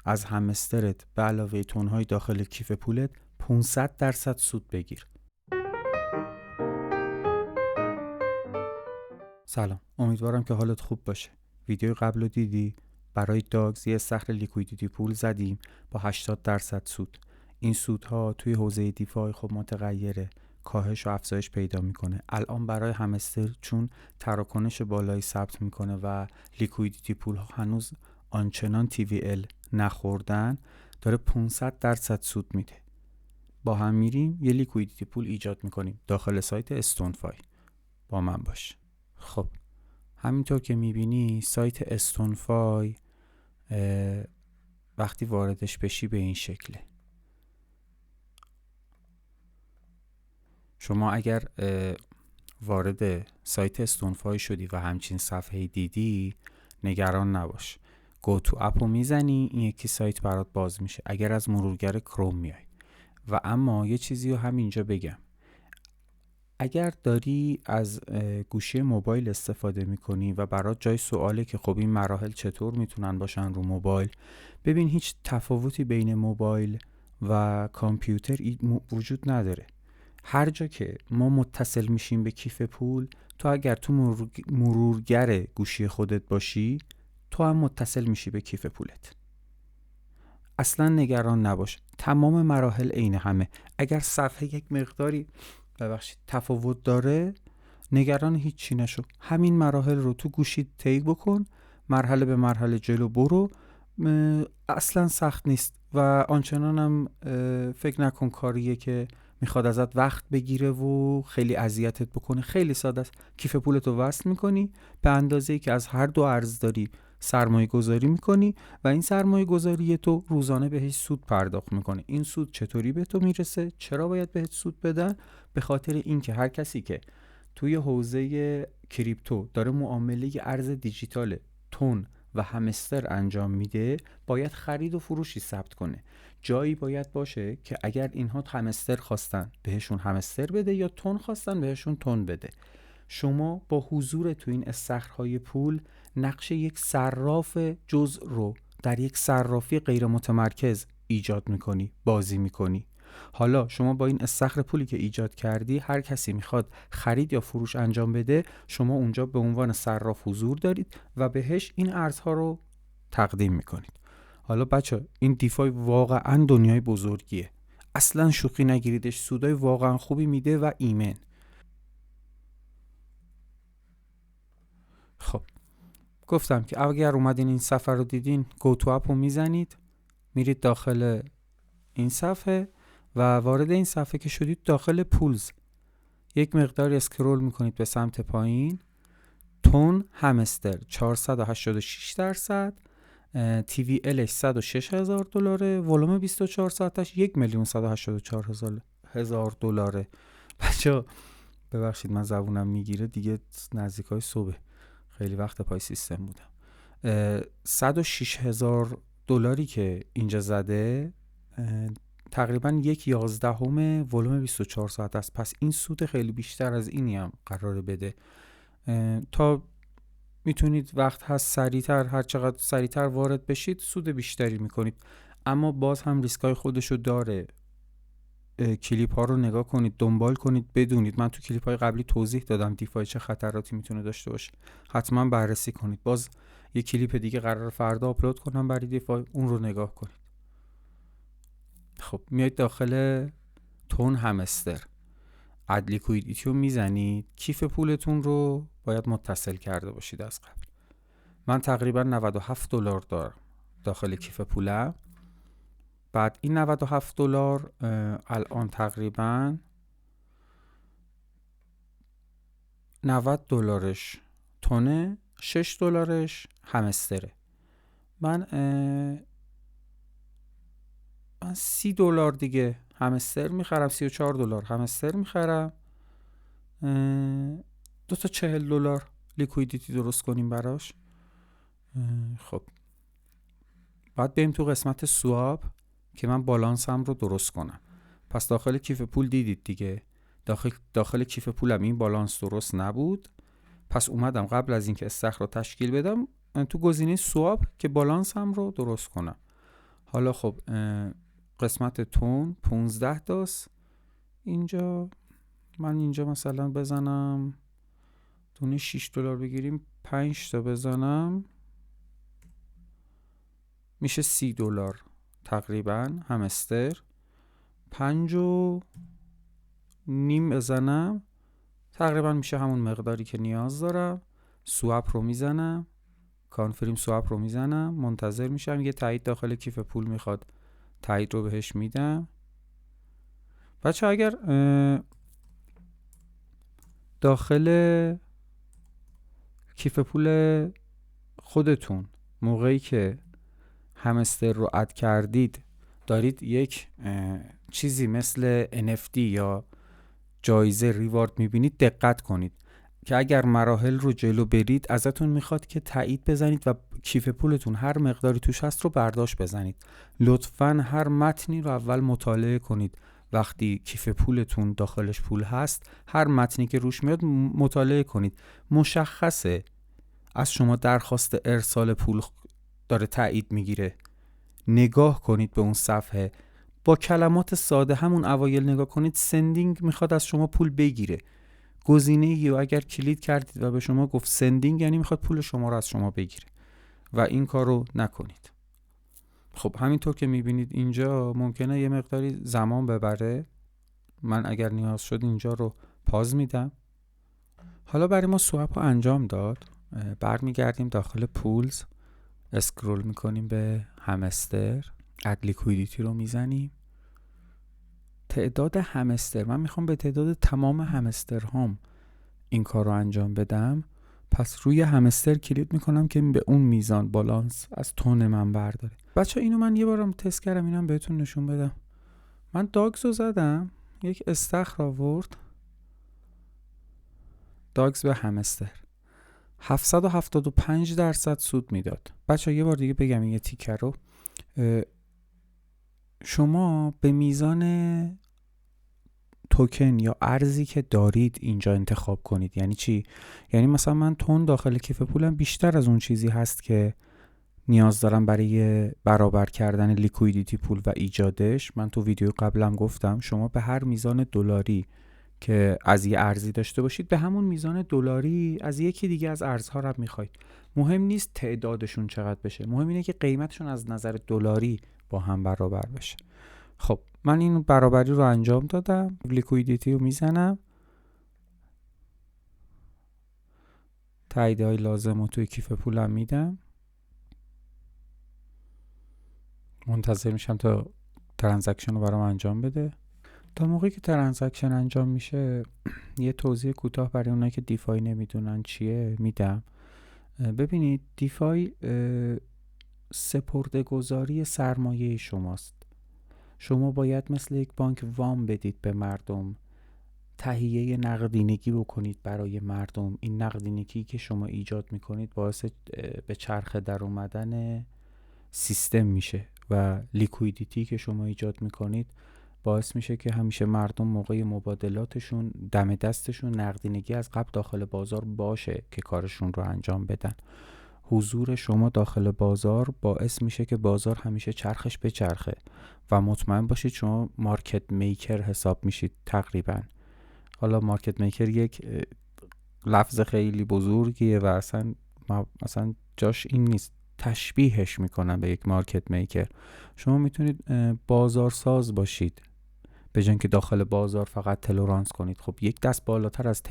از همسترت به علاوه تون‌های داخل کیف پولت 500% سود بگیر. سلام، امیدوارم که حالت خوب باشه. ویدیو قبل رو دیدی؟ برای داگز یه استخر لیکویدیتی پول زدیم با 80% سود. این سودها توی حوزه دیفای خب متغیره، کاهش و افزایش پیدا میکنه. الان برای همستر چون تراکنش بالایی ثبت میکنه و لیکویدیتی پول ها هنوز آنچنان TVL نخوردن، داره 500% سود میده. با هم میریم یه لیکویدیتی پول ایجاد میکنیم داخل سایت استونفای. با من باش. خب همینطور که میبینی سایت استونفای وقتی واردش بشی به این شکله. شما اگر وارد سایت استونفای شدی و همچین صفحه دیدی، نگران نباش. گو تو اپ رو میزنی، این یکی سایت برات باز میشه اگر از مرورگر کروم میای. و اما یه چیزی رو همینجا بگم، اگر داری از گوشی موبایل استفاده میکنی و برات جای سواله که خب این مراحل چطور میتونن باشن رو موبایل، ببین هیچ تفاوتی بین موبایل و کامپیوتر وجود نداره. هر جا که ما متصل میشیم به کیف پول، تو اگر تو مرورگر گوشی خودت باشی، تو هم متصل میشی به کیف پولت. اصلا نگران نباش، تمام مراحل عین همه. اگر صفحه یک مقداری تفاوت داره، نگران هیچی نشو. همین مراحل رو تو گوشی طی بکن، مرحله به مرحله جلو برو. اصلا سخت نیست و آنچنان هم فکر نکن کاریه که میخواد ازت وقت بگیره و خیلی اذیتت بکنه. خیلی ساده است. کیف پولتو وصل میکنی به اندازه‌ای که از هر دو ارز داری سرمایه گذاری میکنی و این سرمایه گذاری تو روزانه بهش سود پرداخت میکنه. این سود چطوری به تو میرسه؟ چرا باید بهت سود بدن؟ به خاطر اینکه هر کسی که توی حوزه کریپتو داره معامله ارز دیجیتال تون و همستر انجام میده، باید خرید و فروشی ثبت کنه. جایی باید باشه که اگر اینها همستر خواستن بهشون همستر بده یا تون خواستن بهشون تون بده. شما با حضور تو این استخرهای پول نقش یک صراف جزء رو در یک صرافی غیر متمرکز ایجاد میکنی، بازی میکنی. حالا شما با این استخر پولی که ایجاد کردی، هر کسی میخواد خرید یا فروش انجام بده، شما اونجا به عنوان صراف حضور دارید و بهش این ارزها رو تقدیم میکنید. حالا بچه این دیفای واقعا دنیای بزرگیه، اصلا شوخی نگیریدش. سودای واقعا خوبی میده و ایمن. خب گفتم که اگر اومدین این صفحه رو دیدین، گو تو اپ رو میزنید، میرید داخل این صفحه و وارد این صفحه که شدید، داخل پولز یک مقدار اسکرول میکنید به سمت پایین. تون همستر 486%، TVL 106,000 دلاره، ولوم 24 ساعتش 1,184,000 دلاره. بچه ببخشید من زبونم میگیره دیگه، نزدیکای صبح، خیلی وقت پای سیستم بودم. 106,000 دلاری که اینجا زده تقریبا 1/11 ولوم 24 ساعت است. پس این سود خیلی بیشتر از اینی هم قراره بده. تا میتونید وقت هست سریعتر، هر چقدر سریعتر وارد بشید سود بیشتری میکنید، اما باز هم ریسکای خودشو داره. کلیپ ها رو نگاه کنید، دنبال کنید، بدونید. من تو کلیپ های قبلی توضیح دادم دیفای چه خطراتی میتونه داشته باشه، حتما بررسی کنید. باز یه کلیپ دیگه قرار فردا آپلود کنم برای دیفای، اون رو نگاه کنید. خب میایید داخل تون همستر، اد لیکویدیتی رو میزنید. کیف پولتون رو باید متصل کرده باشید از قبل. من تقریبا 97 دلار دارم داخل کیف پولم. بعد این 97 دلار الان تقریبا 90 دلارش تونه، 6 دلارش همستره. من 30 دلار دیگه همستر میخرم، 34 دلار همستر میخرم. 2 تا 40 دلار لیکویدیتی درست کنیم براش. خب بعد بریم تو قسمت سواب که من بالانسم رو درست کنم. پس داخل کیف پول دیدید دیگه، داخل کیف پولم این بالانس درست نبود. پس اومدم قبل از اینکه استخر رو تشکیل بدم تو گزینه سواب که بالانسم رو درست کنم. حالا خب قسمت تون 15 تاست. اینجا من اینجا مثلا بزنم دونه $6 بگیریم 5 تا بزنم میشه $30 تقریبا همستر. 5.5 بزنم تقریبا میشه همون مقداری که نیاز دارم. سواب رو میزنم، کانفریم سواب رو میزنم، منتظر میشم یه تایید داخل کیف پول میخواد، تایید رو بهش میدم. بچه اگر داخل کیف پول خودتون موقعی که همستر رو اد کردید دارید یک چیزی مثل NFT یا جایزه ریوارد میبینید، دقت کنید که اگر مراحل رو جلو برید ازتون میخواد که تایید بزنید و کیف پولتون هر مقداری توش هست رو برداشت بزنید. لطفاً هر متنی رو اول مطالعه کنید. وقتی کیف پولتون داخلش پول هست هر متنی که روش میاد مطالعه کنید. مشخصه از شما درخواست ارسال پول داره تایید میگیره. نگاه کنید به اون صفحه، با کلمات ساده همون اوایل نگاه کنید سندینگ میخواد از شما پول بگیره. گزینه ای و اگر کلید کردید و به شما گفت سندینگ یعنی میخواد پول شما رو از شما بگیره و این کار رو نکنید. خب همینطور که میبینید اینجا ممکنه یه مقداری زمان ببره. من اگر نیاز شد اینجا رو پاز میدم. حالا برای ما سواب رو انجام داد. برمیگردیم داخل پولز، اسکرول میکنیم به همستر، اد لیکویدیتی رو میزنیم. تعداد همستر، من میخوام به تعداد تمام همسترهام این کار رو انجام بدم، پس روی همستر کلیک میکنم که به اون میزان بالانس از تون من برداره. بچه اینو من یه بارم تست کردم، اینم بهتون نشون بدم. من داگز رو زدم، یک استخر آورد، داگز به همستر 775% سود میداد. بچه یه بار دیگه بگم این یه تیکر رو، شما به میزان توکن یا ارزی که دارید اینجا انتخاب کنید. یعنی چی؟ یعنی مثلا من تون داخل کیف پولم بیشتر از اون چیزی هست که نیاز دارم برای برابر کردن لیکویدیتی پول و ایجادش. من تو ویدیو قبلم گفتم شما به هر میزان دلاری که از یه ارزی داشته باشید به همون میزان دلاری از یکی دیگه از ارزها رو میخواید. مهم نیست تعدادشون چقدر بشه، مهم اینه که قیمتشون از نظر دلاری با هم برابر بشه. خب من این برابری رو انجام دادم، لیکویدیتی رو میزنم، تاییدهای لازم رو توی کیف پولم میدم، منتظر میشم تا ترانزکشن رو برام انجام بده. تا موقعی که ترانزکشن انجام میشه یه توضیح کوتاه برای اونایی که دیفای نمیدونن چیه میدم. ببینید دیفای سپرده‌گذاری سرمایه شماست. شما باید مثل یک بانک وام بدید به مردم، تهیه نقدینگی بکنید برای مردم. این نقدینگی که شما ایجاد میکنید باعث به چرخه در اومدن سیستم میشه و لیکویدیتی که شما ایجاد میکنید باعث میشه که همیشه مردم موقع مبادلاتشون دم دستشون نقدینگی از قبل داخل بازار باشه که کارشون رو انجام بدن. حضور شما داخل بازار باعث میشه که بازار همیشه چرخش به چرخه و مطمئن باشید شما مارکت میکر حساب میشید تقریبا. حالا مارکت میکر یک لفظ خیلی بزرگیه و اصلا جاش این نیست، تشبیهش میکنن به یک مارکت میکر. شما میتونید بازارساز باشید به جای اینکه داخل بازار فقط تلورانس کنید. خب یک دست بالاتر از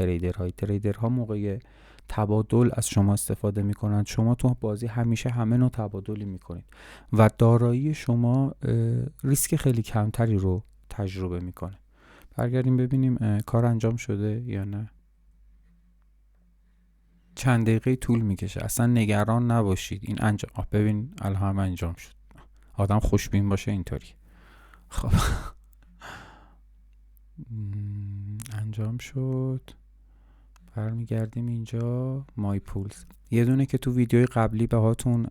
تریدرها موقع تبادل از شما استفاده میکنند. شما تو بازی همیشه همه نوع تبادلی میکنید و دارایی شما ریسک خیلی کمتری رو تجربه میکنه. برگردیم ببینیم کار انجام شده یا نه. چند دقیقه طول میکشه، اصلا نگران نباشید. این انجام ببین الان انجام شد. آدم خوشبین باشه اینطوری. خب انجام شد. برمیگردیم اینجا مای پولز. یه دونه که تو ویدیوی قبلی بهاتون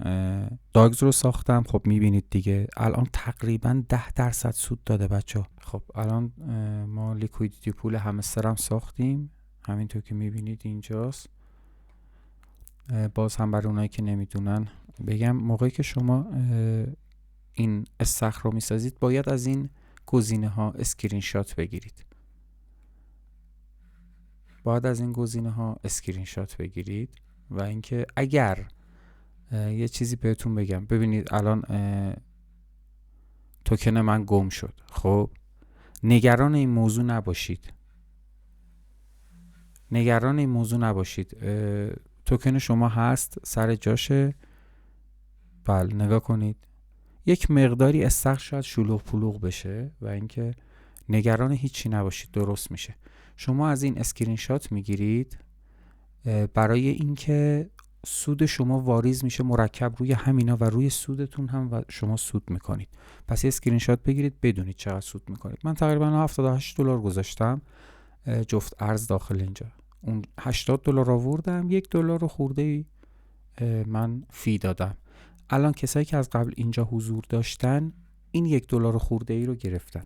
داگز رو ساختم، خب میبینید دیگه الان تقریبا 10% سود داده بچه. خب الان ما لیکویدیتی پول همستر هم ساختیم، همینطور که میبینید اینجاست. باز هم برای اونایی که نمیدونن بگم، موقعی که شما این استخر رو میسازید باید از این گزینه ها اسکرین شات بگیرید. و اینکه اگر یه چیزی بهتون بگم، ببینید الان توکن من گم شد. خب نگران این موضوع نباشید. توکن شما هست، سر جاشه. بله نگاه کنید، یک مقداری استخر شاید شلوغ پلوغ بشه و اینکه نگران هیچی نباشید، درست میشه. شما از این اسکرین شات میگیرید برای اینکه سود شما واریز میشه مرکب روی همینا و روی سودتون هم و شما سود میکنید. پس یه اسکرین شات بگیرید بدونید چقدر سود میکنید. من تقریبا $78 گذاشتم جفت ارز داخل اینجا. اون $80 آوردم، $1 خورده من فی دادم. الان کسایی که از قبل اینجا حضور داشتن این $1 خورده ای رو گرفتن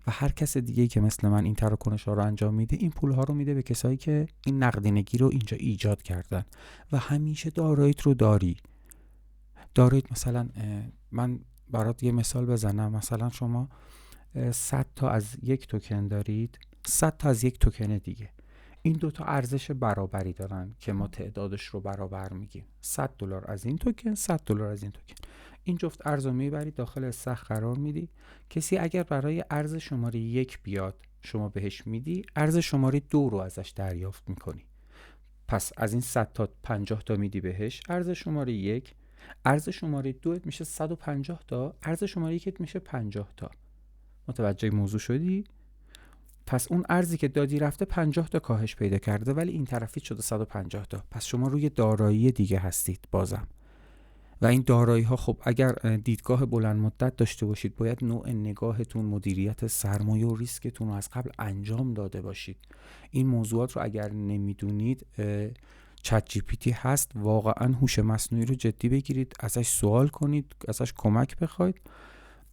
و هر کس دیگه‌ای که مثل من این تراکنش ها رو انجام میده این پول ها رو میده به کسایی که این نقدینگی رو اینجا ایجاد کردن. و همیشه داراییت رو داراییت مثلا من برات یه مثال بزنم. مثلا شما 100 تا از یک توکن دارید، 100 تا از یک توکن دیگه. این دوتا ارزش برابری دارن که ما تعدادش رو برابر میگیم. $100 از این توکن، $100 از این توکن. این جفت ارز رو میبرید داخل استخر قرار میدی. کسی اگر برای ارز شماره 1 بیاد شما بهش میدی، ارز شماره 2 رو ازش دریافت میکنی. پس از این 100 تا 50 تا میدی بهش، ارز شماره 1، ارز شماره 2 میشه 150 تا، ارز شماره 1 میشه 50 تا. متوجه موضوع شدی؟ پس اون ارزی که دادی رفته 50 تا کاهش پیدا کرده ولی این طرفی شده 150 تا. پس شما روی دارایی دیگه هستید بازم. و این دارایی ها خب اگر دیدگاه بلند مدت داشته باشید باید نوع نگاهتون، مدیریت سرمایه و ریسکتون رو از قبل انجام داده باشید. این موضوعات رو اگر نمیدونید چت جی پی تی هست، واقعا هوش مصنوعی رو جدی بگیرید، ازش سوال کنید، ازش کمک بخواید.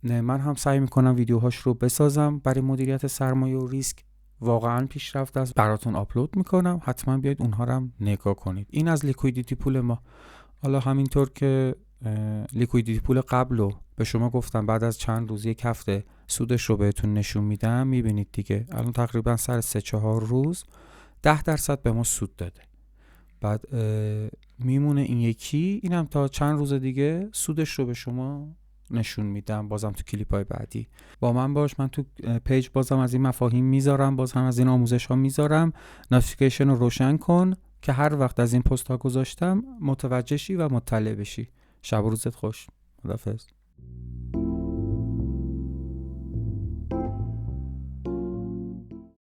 من هم سعی میکنم ویدیوهاش رو بسازم برای مدیریت سرمایه و ریسک. واقعا پیشرفت است، براتون آپلود میکنم، حتما بیاید اونها رو هم نگاه کنید. این از لیکویدیتی پول ما. حالا همینطور که لیکویدیتی پول قبل رو به شما گفتم بعد از چند روز، یک هفته سودش رو بهتون نشون میدم، میبینید دیگه الان تقریبا سر 3-4 روز 10% به ما سود داده. بعد میمونه این یکی، اینم تا چند روز دیگه سودش رو به شما نشون میدم. بازم تو کلیپ های بعدی با من باش. من تو پیج بازم از این مفاهیم میذارم، باز هم از این آموزش ها میذارم. نوتیفیکیشن رو روشن کن که هر وقت از این پست ها گذاشتم متوجه شی و مطلع بشی. شب و روزت خوش. خداحافظ.